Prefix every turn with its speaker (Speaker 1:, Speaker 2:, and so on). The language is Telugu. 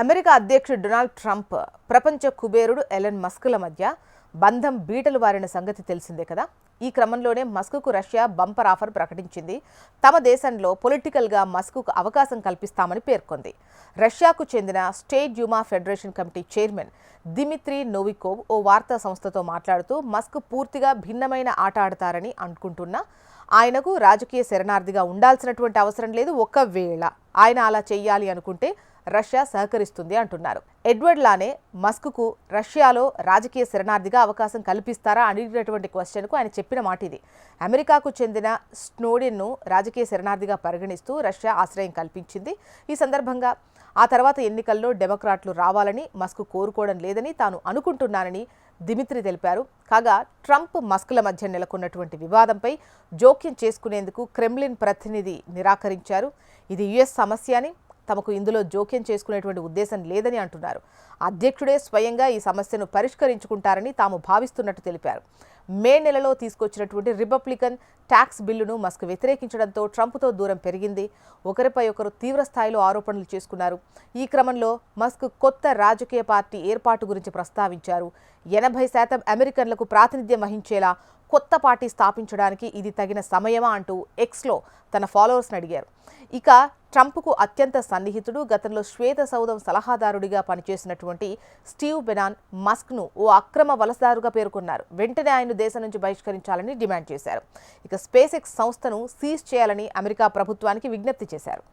Speaker 1: అమెరికా అధ్యక్షుడు డొనాల్డ్ ట్రంప్ ప్రపంచ కుబేరుడు ఎలన్ మస్క్ల మధ్య బంధం బీటలు వారిన సంగతి తెలిసిందే కదా. ఈ క్రమంలోనే మస్క్కు రష్యా బంపర్ ఆఫర్ ప్రకటించింది. తమ దేశంలో పొలిటికల్గా మస్క్కు అవకాశం కల్పిస్తామని పేర్కొంది. రష్యాకు చెందిన state Duma federation committee chairman Dmitry Novikov ఓ వార్తా సంస్థతో మాట్లాడుతూ మస్క్ పూర్తిగా భిన్నమైన ఆట ఆడతారని అనుకుంటున్నా, ఆయనకు రాజకీయ శరణార్థిగా ఉండాల్సినటువంటి అవసరం లేదు. ఒకవేళ ఆయన అలా చెయ్యాలి అనుకుంటే రష్యా సహకరిస్తుంది అంటున్నారు. ఎడ్వర్డ్ లానే మస్క్కు రష్యాలో రాజకీయ శరణార్థిగా అవకాశం కల్పిస్తారా అడిగినటువంటి క్వశ్చన్కు ఆయన చెప్పిన మాట ఇది. అమెరికాకు చెందిన స్నోడెన్ను రాజకీయ శరణార్థిగా పరిగణిస్తూ రష్యా ఆశ్రయం కల్పించింది. ఈ సందర్భంగా ఆ తర్వాత ఎన్నికల్లో డెమోక్రాట్లు రావాలని మస్క్ కోరుకోవడం లేదని తాను అనుకుంటున్నానని దిమిత్రి తెలిపారు. కాగా ట్రంప్ మస్క్ల మధ్య నెలకొన్నటువంటి వివాదంపై జోక్యం చేసుకునేందుకు క్రెమ్లిన్ ప్రతినిధి నిరాకరించారు. ఇది యుఎస్ సమస్య అని, తమకు ఇందులో జోక్యం చేసుకునేటువంటి ఉద్దేశం లేదని అంటున్నారు. అధ్యక్షుడే స్వయంగా ఈ సమస్యను పరిష్కరించుకుంటారని తాము భావిస్తున్నట్టు తెలిపారు. మే నెలలో తీసుకొచ్చినటువంటి రిపబ్లికన్ ట్యాక్స్ బిల్లును మస్క్ వ్యతిరేకించడంతో ట్రంప్తో దూరం పెరిగింది. ఒకరిపై ఒకరు తీవ్ర స్థాయిలో ఆరోపణలు చేసుకున్నారు. ఈ క్రమంలో మస్క్ కొత్త రాజకీయ పార్టీ ఏర్పాటు గురించి ప్రస్తావించారు. 80% అమెరికన్లకు ప్రాతినిధ్యం వహించేలా కొత్త పార్టీ స్థాపించడానికి ఇది తగిన సమయమా అంటూ ఎక్స్లో తన ఫాలోవర్స్ని అడిగారు. ఇక ట్రంప్కు అత్యంత సన్నిహితుడు, గతంలో శ్వేత సౌధం సలహాదారుడిగా పనిచేసినటువంటి స్టీవ్ బెనాన్ మస్క్ను ఓ అక్రమ వలసదారుగా పేర్కొన్నారు. వెంటనే ఆయన దేశం నుంచి బహిష్కరించాలని డిమాండ్ చేశారు. ఇక స్పేస్ ఎక్స్ సంస్థను సీజ్ చేయాలని అమెరికా ప్రభుత్వానికి విజ్ఞప్తి చేశారు.